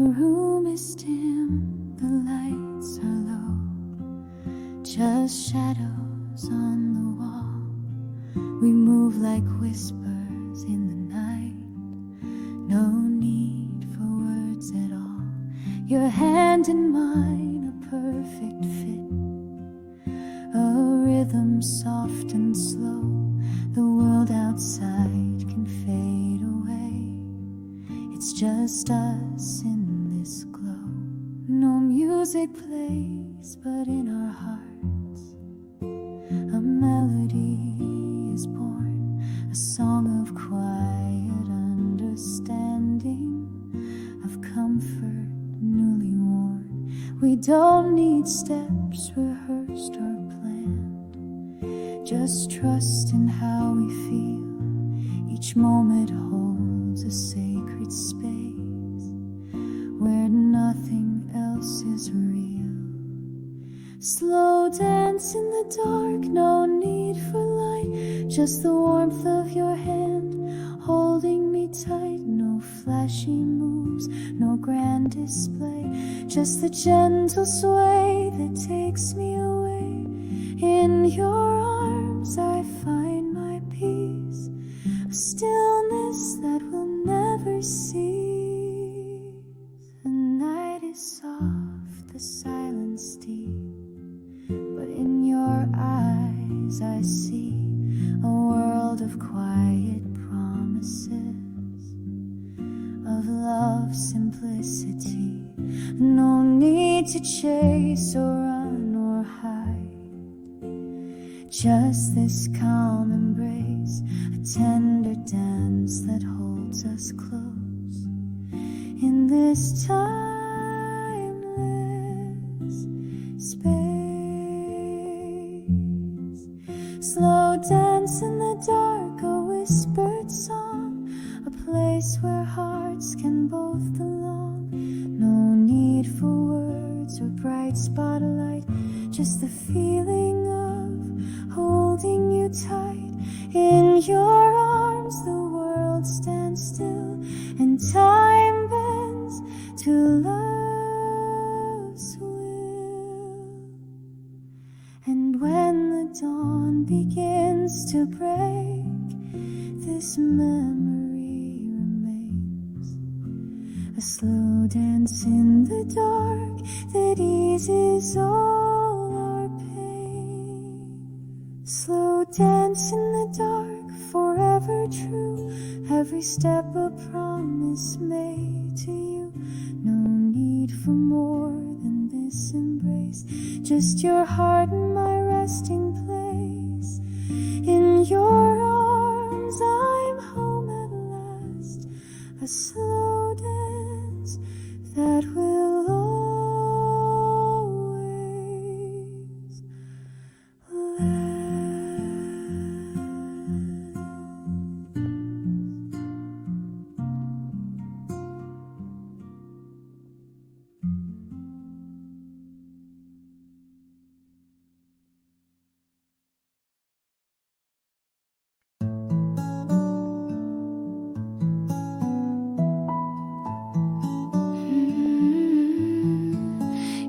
room is dim, the lights are low, just shadows on the wall. We move like whispers in the night, no need for words at all. Your hand in mine, a perfect fit, a rhythm soft and slow. The world outside can fade away, it's just us in this glow. No music plays, but in our hearts a melody is born, a song of quiet understanding, of comfort newly worn. We don't need steps rehearsed or planned, just trust in how we feel. Each moment holds a sacred space where nothing else is real. Slow dance in the dark, no need for light, just the warmth of your hand holding me tight. No flashy moves, no grand display, just the gentle sway that takes me away. In your arms I find my peace, a stillness that will never cease. The night is soft, the silence deep, but in your eyes I see a world of quiet promises, of love, simplicity. No need to chase or run or hide, just this calm embrace, a tender dance that holds us close in this timeless space. Slow dance in the dark, a whispered song, a place where hearts can both belong. No need for words or bright spotlight, just the feeling of holding you tight. In your arms the world stands still, and time bends to love's will. And when the dawn begins to break, this memory remains, a slow dance in the dark that eases all our pain. Slow dance in the dark, forever true, every step a promise made to you. No need for more than this embrace, just your heart and my resting place. In your arms I'm home at last, a slow dance that will always last.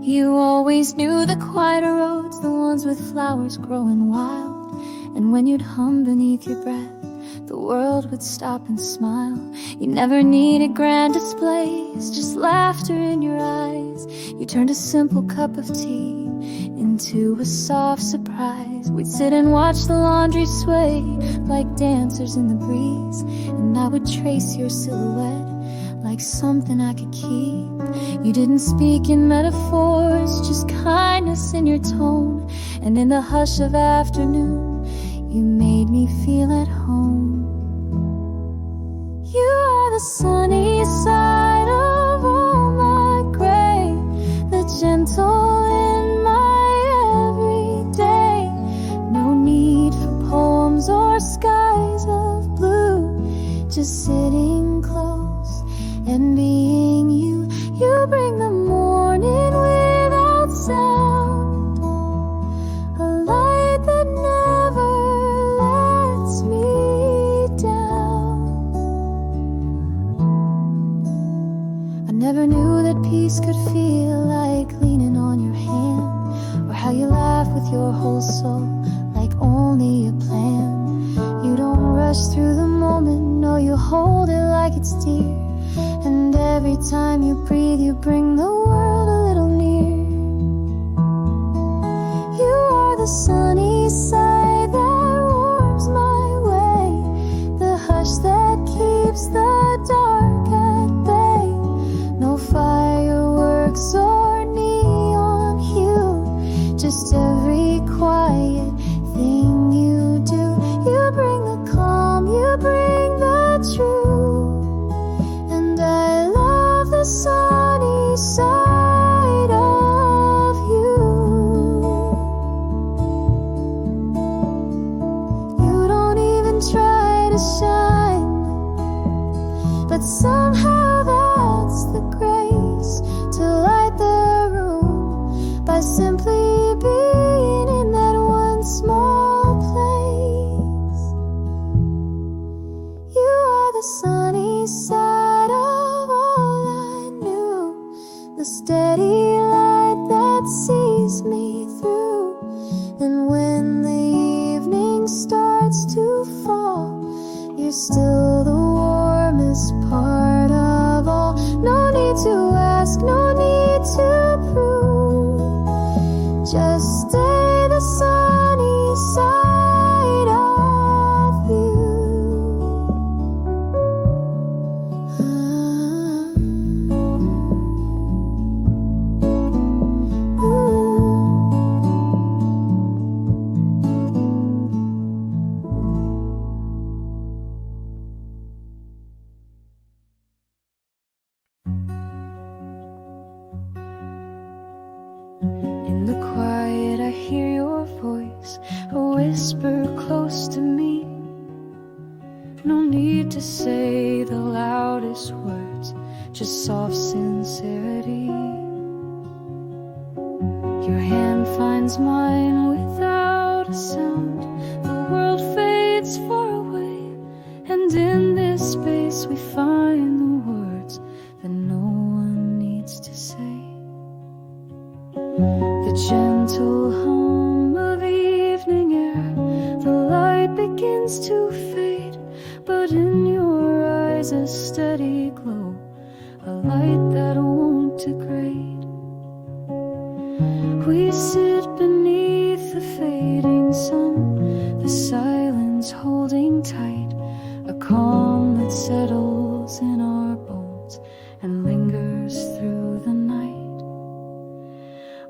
You always knew the quieter roads, the ones with flowers growing wild. And when you'd hum beneath your breath, the world would stop and smile. You never needed grand displays, just laughter in your eyes. You turned a simple cup of tea into a soft surprise. We'd sit and watch the laundry sway like dancers in the breeze, and I would trace your silhouette like something I could keep. You didn't speak in metaphors, just kindness in your tone. And in the hush of afternoon, you made me feel at home. You are the sunny side of all my gray, the gentle in my everyday. No need for poems or skies of blue, just sitting close and being you. You bring the morning without sound, a light that never lets me down. never knew that peace could feel like leaning on your hand, or how you laugh with your whole soul like only a plan. You don't rush through the moment, no, you hold it like it's dear. And every time you breathe, you bring the world a little near. You are the sunny side that warms my way, the hush that keeps the dark at bay. No fireworks or neon hue, just every quiet thing you do. You bring the calm, you bring the truth. And I love the sunny side of you. You don't even try to shine, but somehow that's the grace to light the room by simply being in that one small place. You are the sunny side of all I knew, the steady light that sees me through. And when the evening starts to fall, you're still the warmest part of all. No need to ask, no need to prove, just stay the sunny side of you. In the quiet I hear your voice, a whisper close to me. No need to say the loudest words, just soft sincerity. Your hand finds mine without a sound. The world fades far away, and in this space we find the words that no one needs to say. The gentle hum of evening air, the light begins to fade, but in your eyes a steady glow, a light that won't degrade. We sit beneath the fading sun, the silence holding tight, a calm that settles in our bones and lingers through the night.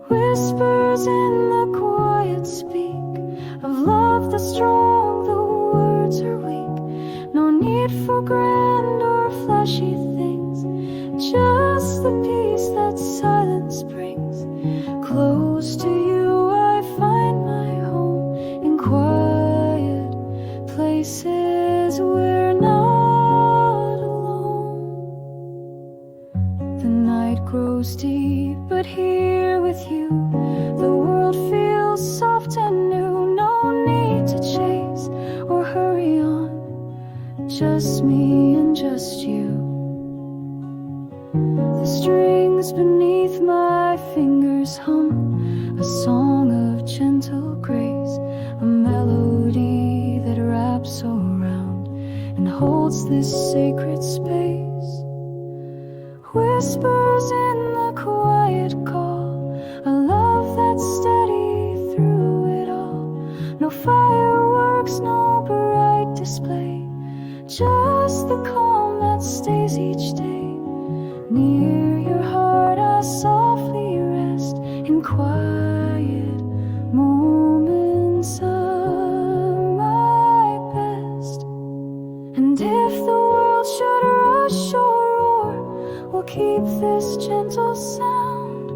Whispers in the quiet speak of love that's strong, the words are weak. No need for grand or flashy things, just the peace that silence brings. Close to you I find my home, in quiet places we're not alone. The night grows deep, but here with you the world feels soft and new. No need to chase or hurry on, just me and just you. The strings beneath my fingers hum a song of gentle grace, a melody that wraps around and holds this sacred space. Whispers in the quiet call, a love that's steady through it all. No fireworks, no bright display, just the calm that stays each day. Near your heart I softly rest, in quiet moments of my best. And if the world should rush or roar, we'll keep this gentle sound,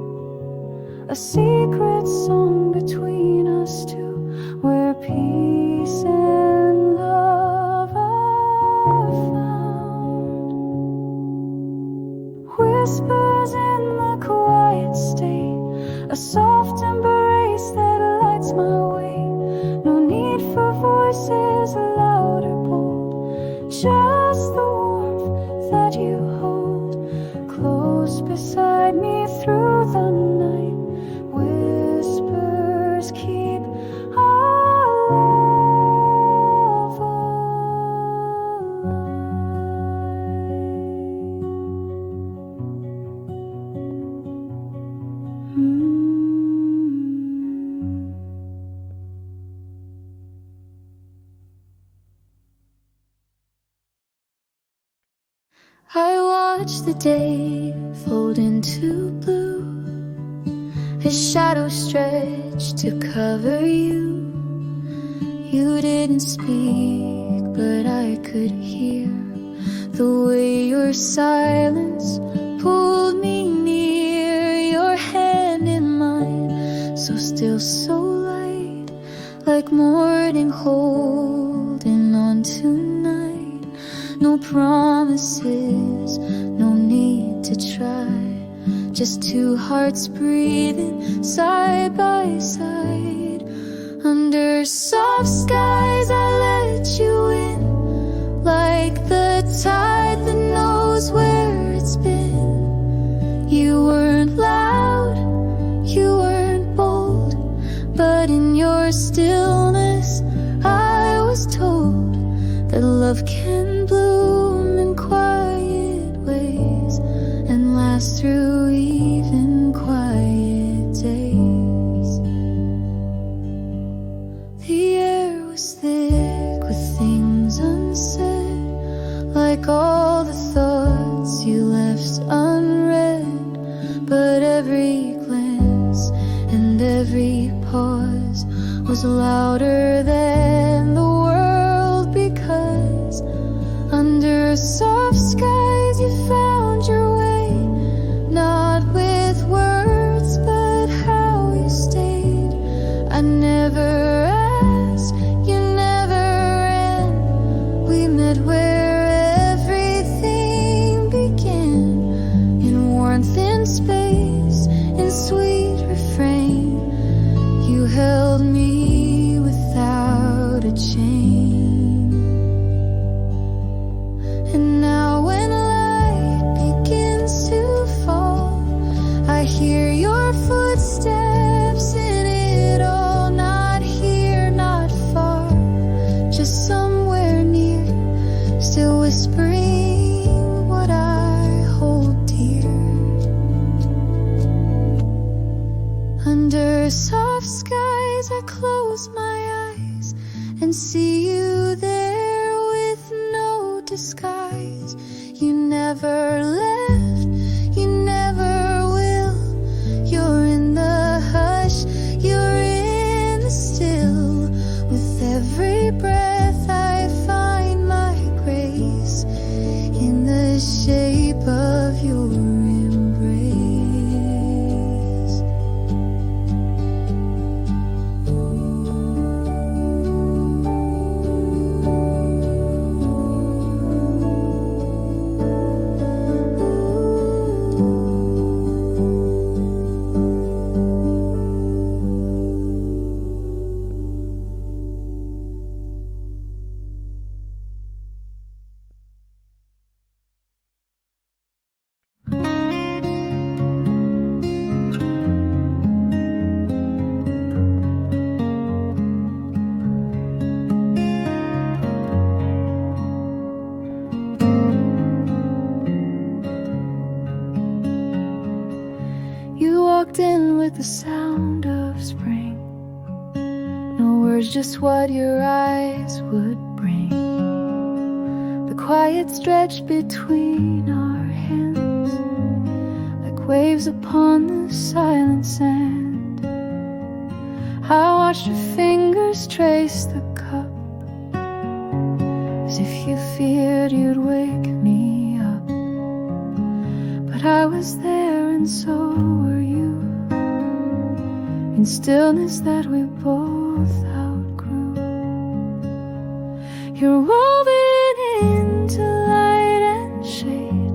a secret song between us two, where peace and love are found. Whispers in the quiet state, a soft embrace that lights my way. No need for voices loud or bold, just the warmth that you hold close beside me through the night. Whispers keep our love I watch the day fold into blue, a shadow stretch to cover you. You didn't speak, but I could hear the way your silence pulled me near. Your hand in mine, so still, so light, like morning holding on tonight. No promises, no need to try, just two hearts breathing side by side. Under soft skies I let you in, like the tide that knows where it's been. You weren't loud, you weren't bold, but in your stillness I was told that love can bloom in quiet ways and last through even quiet days. The air was thick with things unsaid, like all the thoughts you left unread. But every glance and every pause was louder than the world, because under soft skies you found your way, not with words but how you stayed. I never asked, you never ran, we met where everything began, in warmth, in space, in sweet refrain. You held me without a chain. And now when light begins to fall, I hear your footsteps in it all. Not here, not far, just somewhere near, still whispering what I hold dear. Under soft skies I close my eyes and see you there with no disguise. You never left, you never will. You're in the hush, you're in the still. With every breath I find my grace in the shape of your embrace. You walked in with the sound of spring, no words, just what your eyes would bring. The quiet stretch between our hands, like waves upon the silent sand. I watched your fingers trace the cup, as if you feared you'd wake me up. But I was there and so were you, in stillness that we both outgrew. You're woven into light and shade,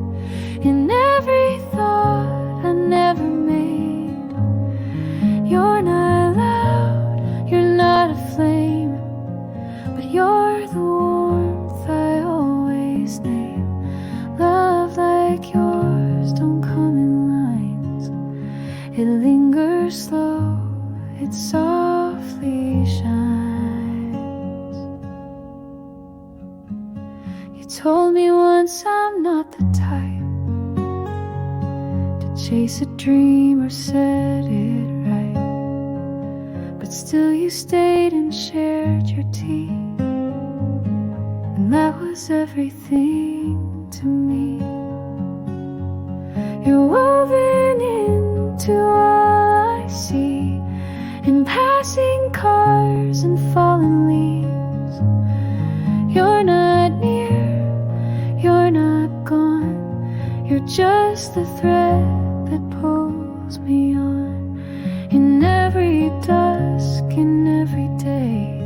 in every thought I never made. You're not loud, you're not a flame, but you're the warmth I always name. Love like yours don't come in never slow, it softly shines. You told me once I'm not the type to chase a dream or set it right, but still you stayed and shared your tea, and that was everything to me. You're woven into all I see, in passing cars and fallen leaves. You're not near, you're not gone, you're just the thread that pulls me on. In every dusk, in every day,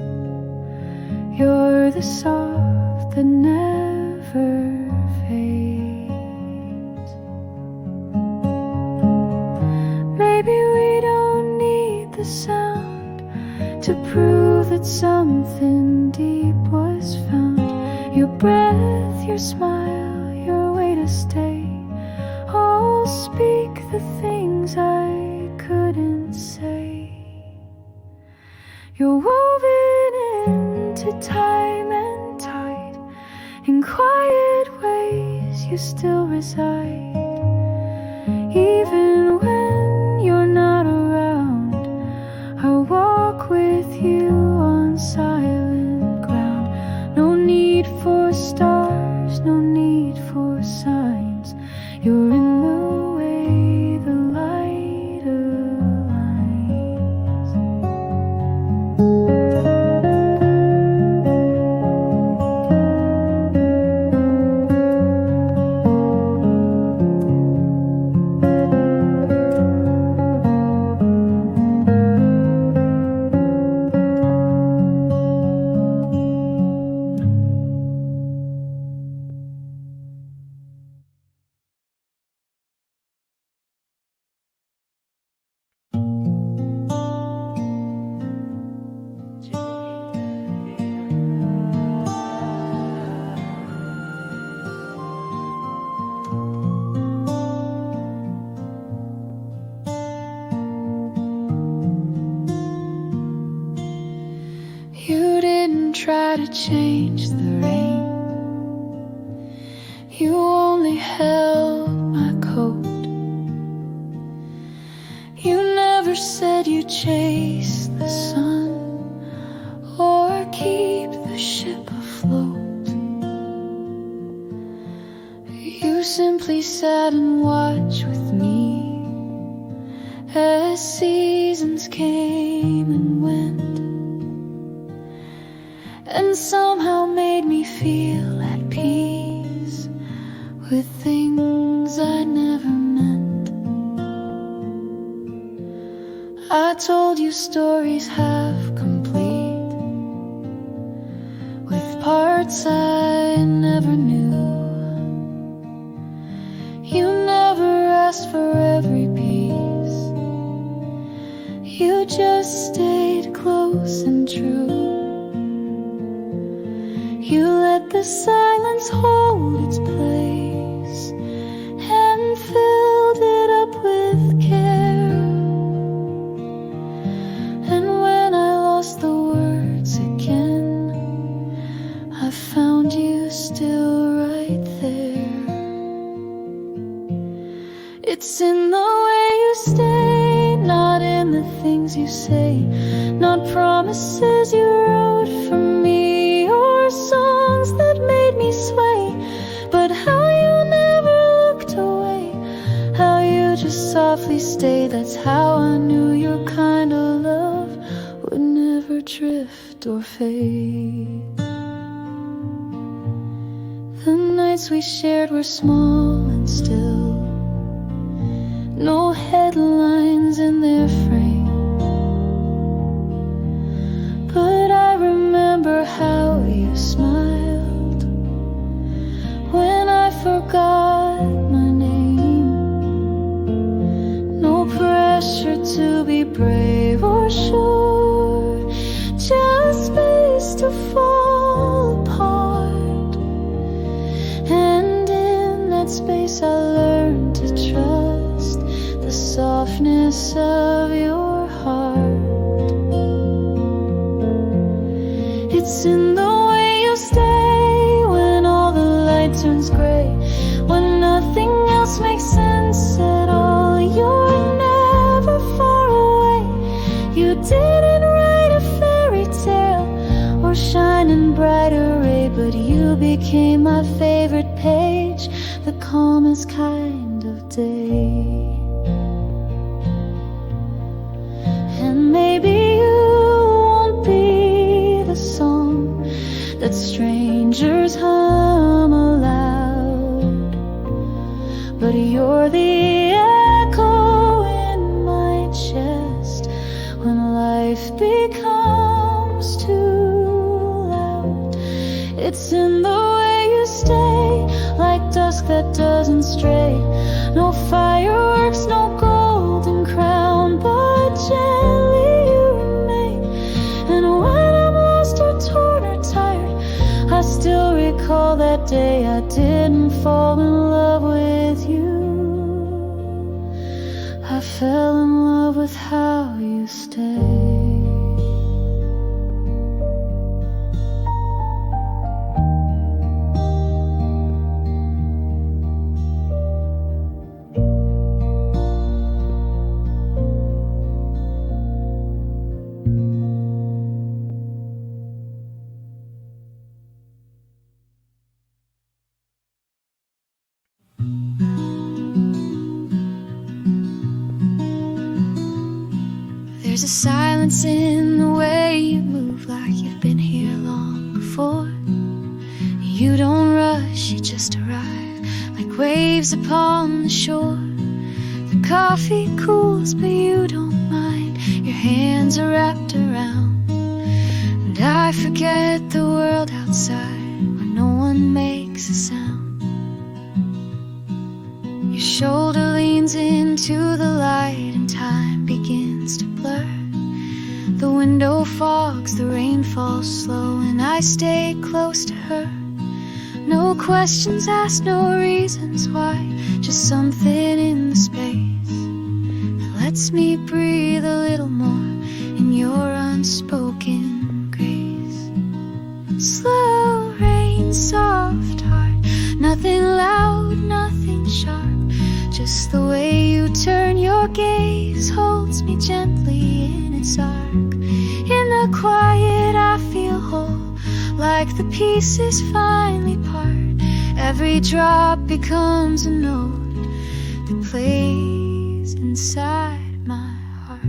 you're the soft that never fades. Maybe we don't need the sound to prove that something deep was found. Your breath, your smile, your way to stay, all speak the things I couldn't say. You're woven into time and tide, in quiet ways you still reside. Even when you're not around, I'll walk with you on silent ground. No need for stars, no need for signs. You're in the way the light aligns. You didn't try to change the rain, you only held my coat. You never said you'd chase the sun or keep the ship afloat. You simply sat and watched with me as seasons came and went, and somehow made me feel at peace with things I never meant. I told you stories half complete, with parts I never knew. You never asked for every piece, you just stayed close and true. You let the silence hold its place and filled it up with care. And when I lost the words again, I found you still right there. It's in the way you stay, not in the things you say, not promises you wrote for me or songs that made me sway, but how you never looked away, how you just softly stayed. That's how I knew your kind of love would never drift or fade. The nights we shared were small and still, no headlines in their frame, but I remember how you smiled when I forgot my name. No pressure to be brave or sure, just space to fall apart. And in that space I learned to trust the soft softness of your heart. It's in the way you stay when all the light turns gray, when nothing else makes sense at all. You're never far away. You didn't write a fairy tale or shine in brighter ray, but you became my favorite page, the calmest kind of day. And maybe you won't be the song that strangers hum aloud, but you're the echo in my chest when life becomes too loud. It's in the way you stay, like dusk that doesn't stray. No fireworks, no golden crown, but gently you remain. And when I'm lost or torn or tired, I still recall that day I didn't fall in love with you. I fell in love with how you stay. There's a silence in the way you move, like you've been here long before. You don't rush, you just arrive, like waves upon the shore. The coffee cools, but you don't mind. Your hands are wrapped around, and I forget the world outside where no one makes a sound. Your shoulder leans into the light, and time begins to blur. The window fogs, the rain falls slow, and I stay close to her. No questions asked, no reasons why, just something in the space that lets me breathe a little more in your unspoken grace. Slow rain, soft heart, nothing loud, nothing sharp, just the way you turn your gaze holds me gently in its arc. In the quiet I feel whole, like the pieces finally part. Every drop becomes a note that plays inside my heart.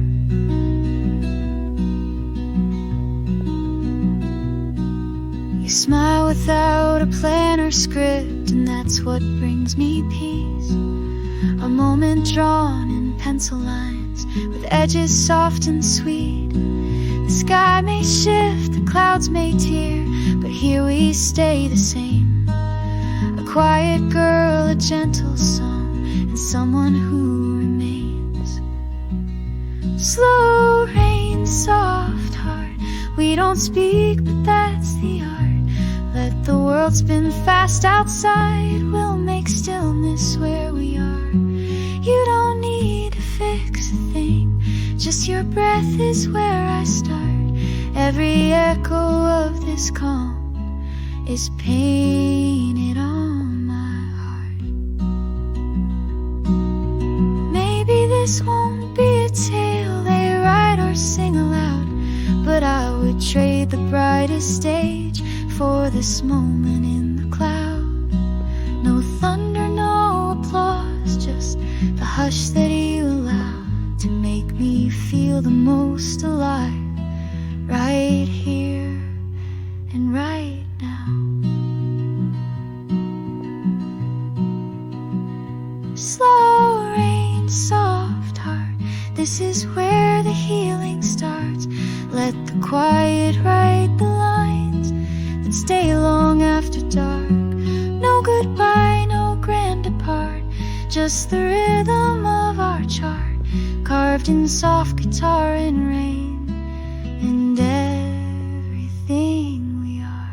You smile without a plan or script, and that's what brings me peace. A moment drawn in pencil lines, with edges soft and sweet. The sky may shift, the clouds may tear, but here we stay the same. A quiet girl, a gentle song, and someone who remains. Slow rain, soft heart, we don't speak, but that's the art. Let the world spin fast outside, we'll make stillness where we are. You don't need to fix a thing, just your breath is where I start. Every echo of this calm is painted on my heart. Maybe this won't be a tale they write or sing aloud, but I would trade the brightest stage for this moment in the cloud. No thunder, no applause, just the hush that you allow to make me feel the most alive, right here and right now. Slow rain, soft heart, this is where the healing starts. Let the quiet write the lines that stay long after dark. No goodbye, no grand depart, just the rhythm of our chart, carved in soft guitar and rain, and everything we are.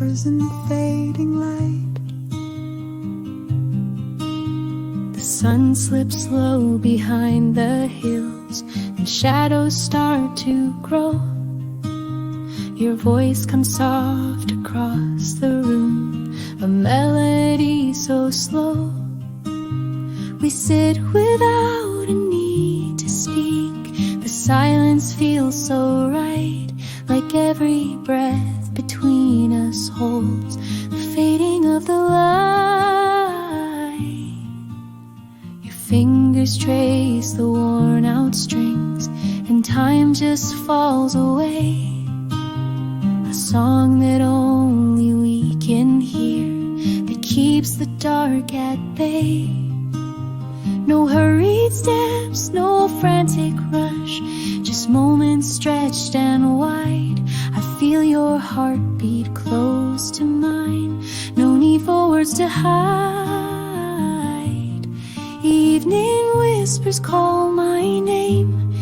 whispers and fading light. The sun slips slow behind the hills, and shadows start to grow. Your voice comes soft across the room, a melody so slow. We sit without a need to speak. The silence feels so right, like every breath between us holds the fading of the light. Your fingers trace the worn out strings, and time just falls away. A song that only we can hear, that keeps the dark at bay. No hurried steps, no frantic rush, just moments stretched and wide. I feel your heartbeat close to mine, no need for words to hide. Evening whispers call my name,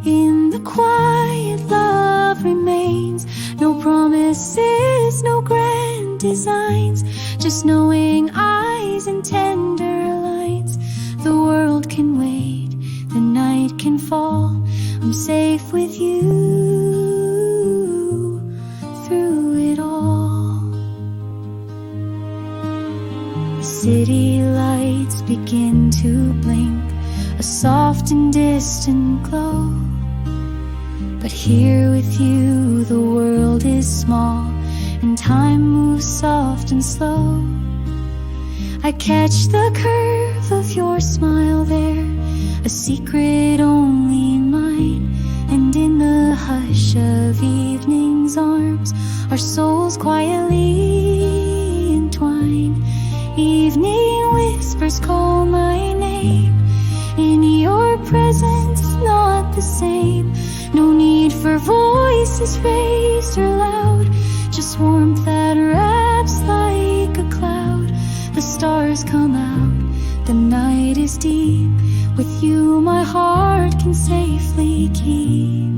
in the quiet love remains. No promises, no grand designs, just knowing eyes and tender lines. The world can wait, the night can fall, I'm safe with you through it all. The city lights begin to blink, a soft and distant glow. But here with you the world is small, and time moves soft and slow. I catch the curve of your smile there, a secret only mine. And in the hush of evening's arms, our souls quietly entwine. Evening whispers call my name, in your presence not the same. No need for voices raised or loud, just warmth that wraps like a cloud. The stars come out, the night is deep. With you my heart can safely keep.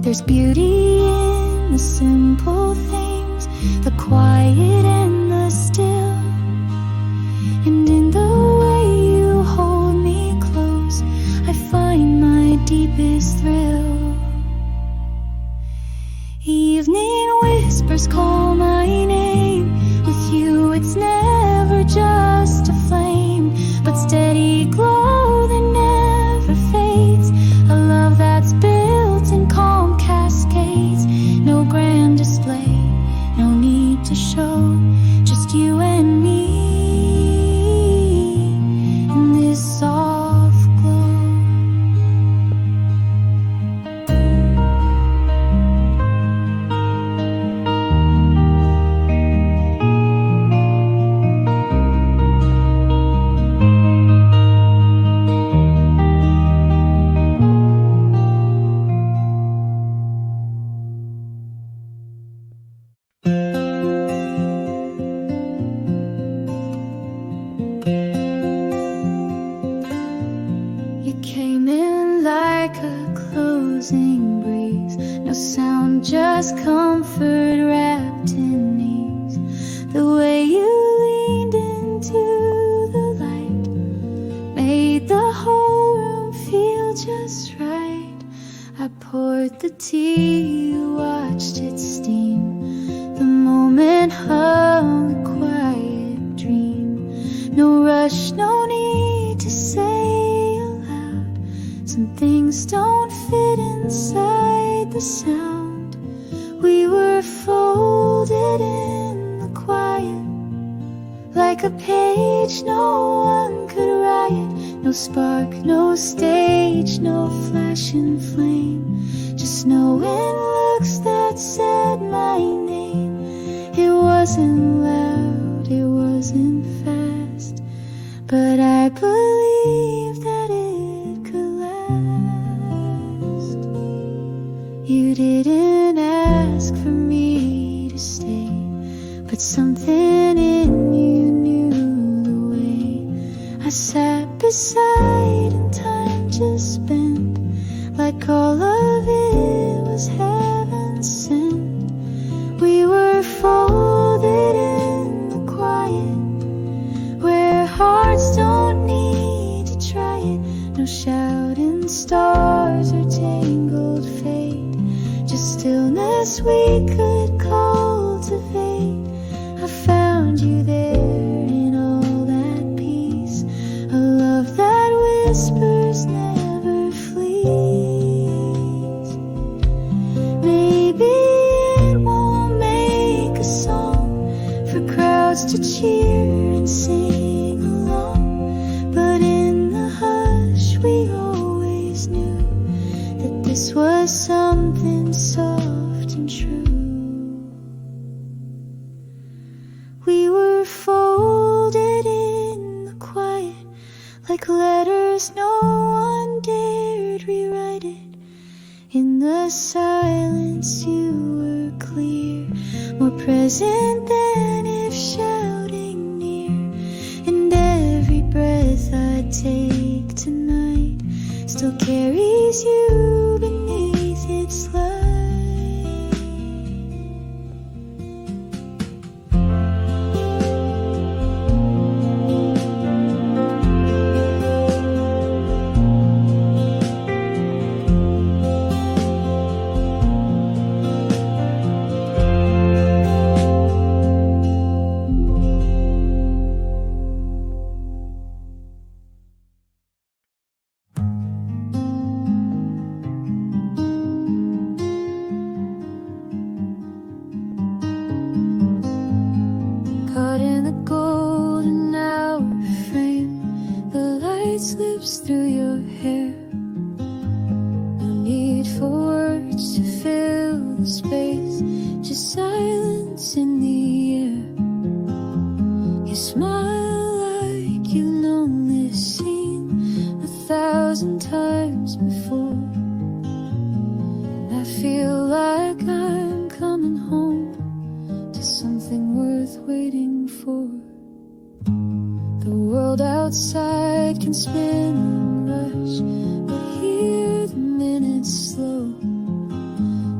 There's beauty in the simple things, the quiet and the still. And in the way you hold me close, I find my deepest thrill. Evening whispers call my name, with you it's never just a flame, but steady glow that never fades. A love that's built in calm cascades. No grand display, no need to show, just you and me in this soft glow. You came in like a closing breeze, no sound, just comfort wrapped in ease. The way you leaned into the light made the whole room feel just right. I poured the tea, you watched it steam. The moment hung a quiet dream. No rush, no need to say aloud. Some things don't fit inside the sound. We were folded in the quiet, like a page no one could write. No spark, no stage, no flashing flame, just knowing looks that said my name. It wasn't loud, it wasn't fast, but I believed that it could last. You didn't ask for me to stay, but something in you knew the way. I sat beside and time just spent, like all of it was heaven sent. us we could cultivate. I found you there in all that peace, a love that whispers never flees. Maybe it won't make a song for crowds to cheer and sing along, but in the hush we always knew that this was something soft and true. We were folded in the quiet, like letters no one dared rewrite it. In the silence you were clear, more present than if shouting near. And every breath I take tonight still carries you beneath its light. Caught in the golden hour frame, the light slips through your hair. No need for words to fill the space, just silence in the air. You smile like you've known this scene 1,000 times before. And I feel like I'm coming home to something worth waiting for. The world outside can spin and rush, but here the minutes slow.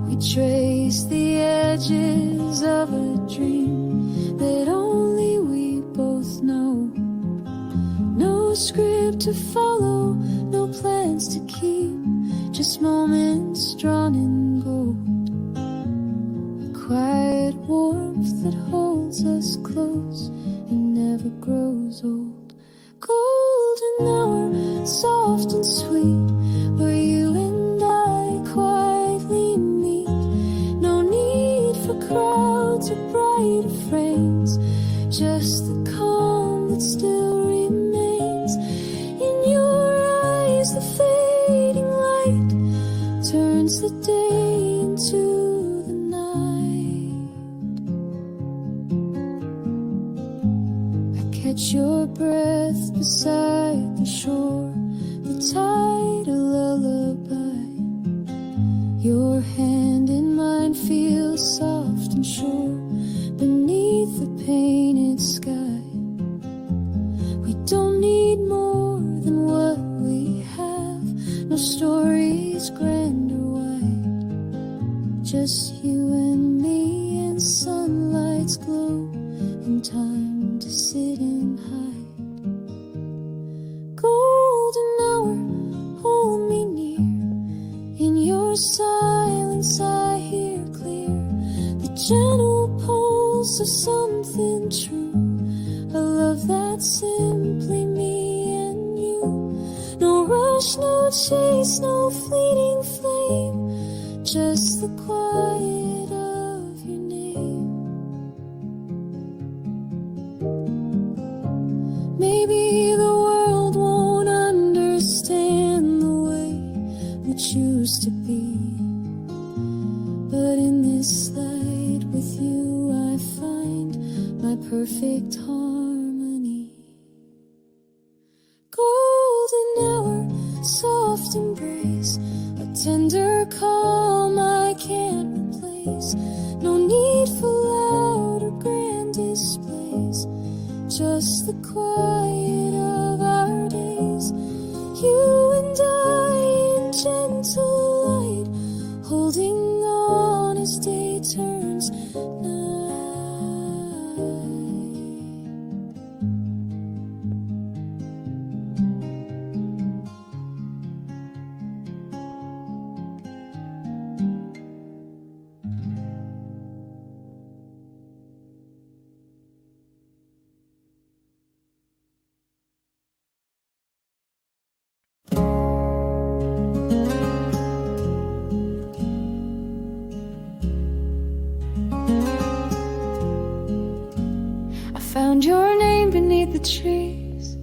We trace the edges of a dream that only we both know. No script to follow, no plans to keep, just moments drawn in gold. A quiet warmth that holds us close and never grows old. Golden hour, soft and sweet, where you and I quietly meet. No need for crowds or brighter frames, just the calm that still remains. In your eyes the fading light turns the day into the night. I catch your breath beside the shore, the tide a lullaby. Your hand in mine feels soft and sure beneath the painted sky. We don't need more than what we have, no stories grand or wide, just you and me and sunlight's glow, and time to sit and hide. Golden hour, hold me near, in your silence I hear clear the gentle pulse of something true, a love that's simply me and you. No rush, no chase, no fleeting flame, just the quiet of your name. Maybe the world won't understand the way we choose to be, but in this light with you I find my perfect harmony. Golden hour, soft embrace, a tender calm I can't replace. No need for loud or grand displays, just the quiet of our days. You and I in gentle light, holding on as day turns night. found your name beneath the trees,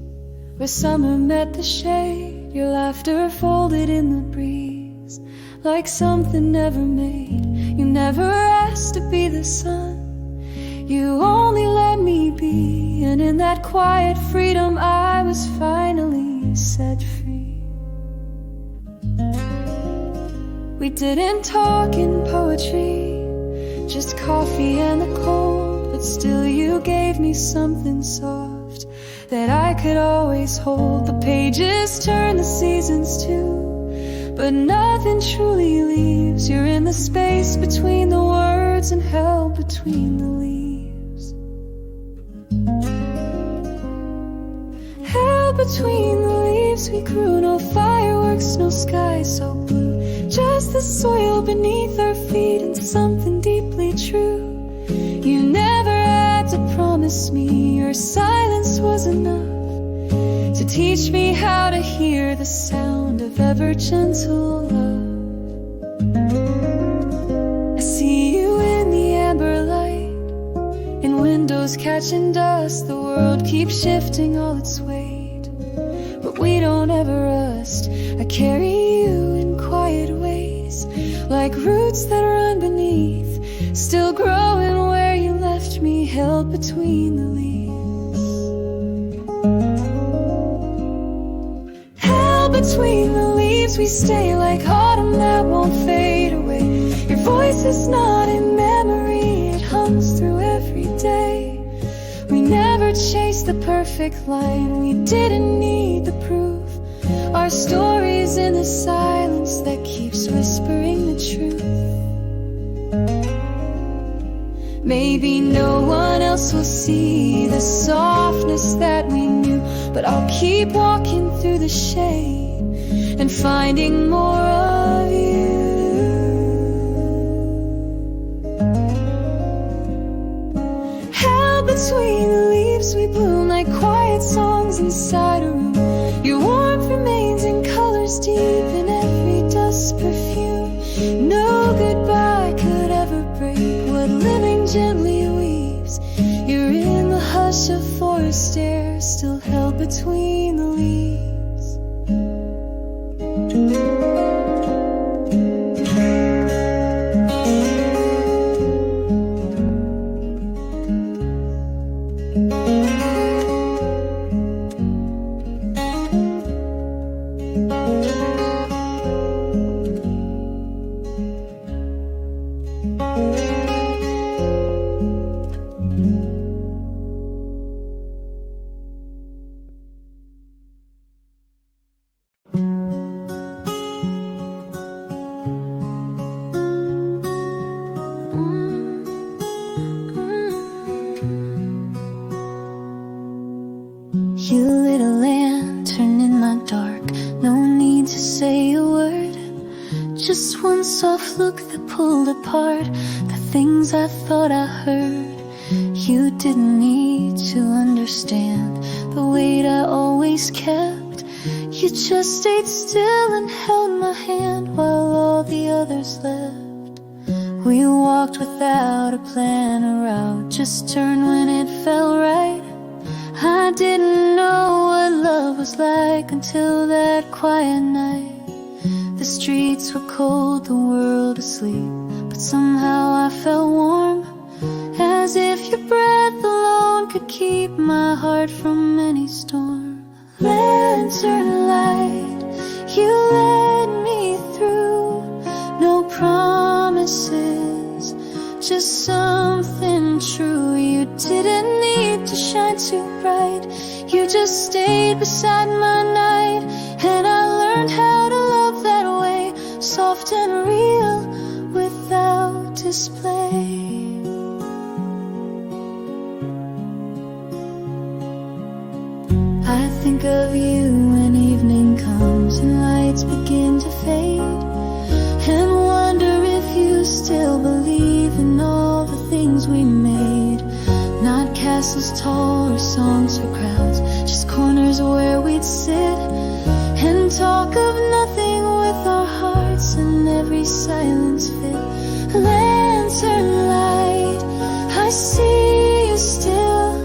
where summer met the shade. Your laughter folded in the breeze, like something never made. You never asked to be the sun, you only let me be. And in that quiet freedom I was finally set free. We didn't talk in poetry, just coffee and the cold, but still you gave me something soft that I could always hold. The pages turn, the seasons too, but nothing truly leaves. You're in the space between the words and held between the leaves. Held between the leaves we grew, no fireworks, no sky so blue, just the soil beneath our feet and something deeply true. You never had to promise me, your silence was enough to teach me how to hear the sound of ever gentle love. I see you in the amber light, in windows catching dust. The world keeps shifting all its weight, but we don't ever rust. I carry you in quiet ways, like roots that run beneath, still growing where you left me, held between the leaves. Held between the leaves we stay, like autumn that won't fade away. Your voice is not in memory, it hums through every day. We never chased the perfect line, we didn't need the proof. Our story's in the silence that keeps whispering the truth. Maybe no one else will see the softness that we knew, but I'll keep walking through the shade and finding more of you. Held between the leaves we bloom, like quiet songs inside a room. Your warmth remains in colors deep in every dust perfume. No goodbye could ever break what living gently weaves. You're in the hush of forest air, still held between the leaves. You lit a lantern in my dark, no need to say a word. Just one soft look that pulled apart the things I thought I heard. You didn't need to understand the weight I always kept. You just stayed still and held my hand while all the others left. We walked without a plan, a route just turned when it felt right. I didn't know what love was like until that quiet night. The streets were cold, the world asleep, but somehow I felt warm, as if your breath alone could keep my heart from any storm. Lantern light, you led me through, no promises, just something true. You didn't need to shine too bright, you just stayed beside my night. And I learned how to love that way, soft and real, without display. I think of you when evening comes and lights begin to fade, and wonder if you still believe in all the things we made. Not castles tall or songs for crowds, just corners where we'd sit and talk of nothing with our hearts in every silence fit. Lantern light, I see you still,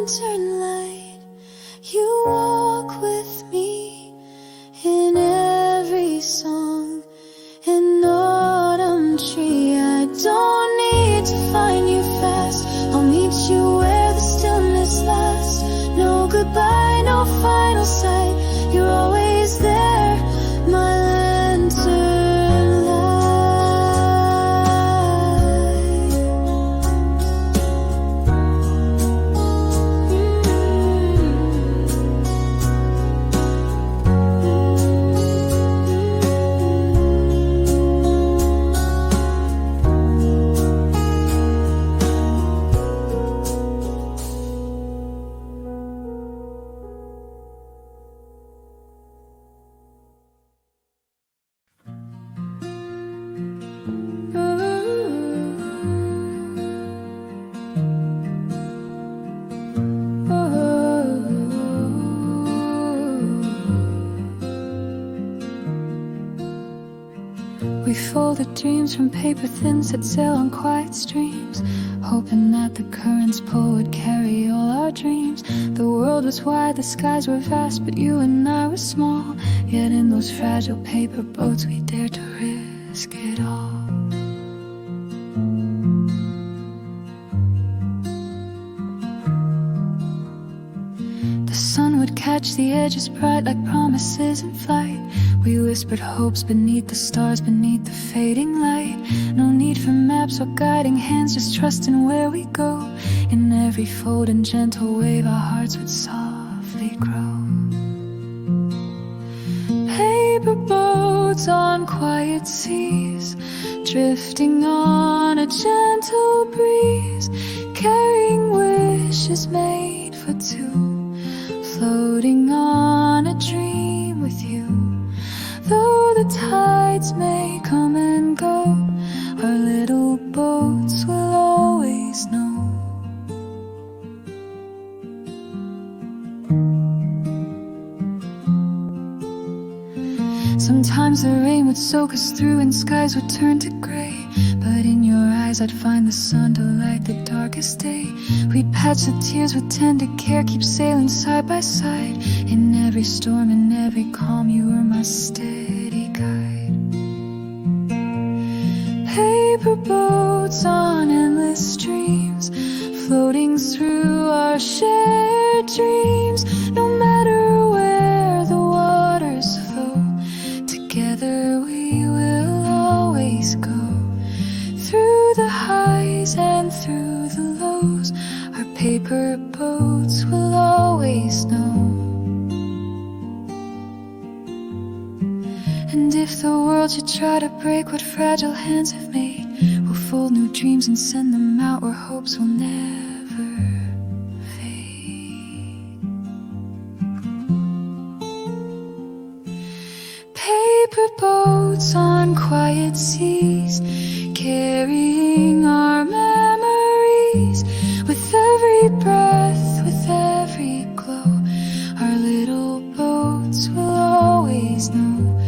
lantern light. You walk with me in every song, an autumn tree. I don't need to find you fast, I'll meet you where the stillness lasts. No goodbye, no final sight, you're always there, my lantern light. We folded dreams from paper thin, set sail on quiet streams, hoping that the currents pull would carry all our dreams. The world was wide, the skies were vast, but you and I were small. Yet in those fragile paper boats we dared to risk it all. The sun would catch the edges bright like promises in flight. We whispered hopes beneath the stars, beneath the fading light. No need for maps or guiding hands, just trusting where we go. In every fold and gentle wave our hearts would softly grow. Paper boats on quiet seas, drifting on a gentle breeze, carrying wishes made for two, floating on a dream with you. Though the tides may come and go, our little boats will always know. Sometimes the rain would soak us through and skies would turn to gray, but in your eyes I'd find the sun to light the darkest day. We'd patch the tears with tender care, keep sailing side by side. In every storm, in every calm, you were my steady guide. Paper boats on endless streams, floating through our shared dreams. No matter where the waters flow, together we will always go. Through the highs and through the lows, our paper boats will always know. And if the world should try to break what fragile hands have made, we'll fold new dreams and send them out where hopes will never fade. Paper boats on quiet seas, carrying our memories. With every breath, with every glow, our little boats will always know.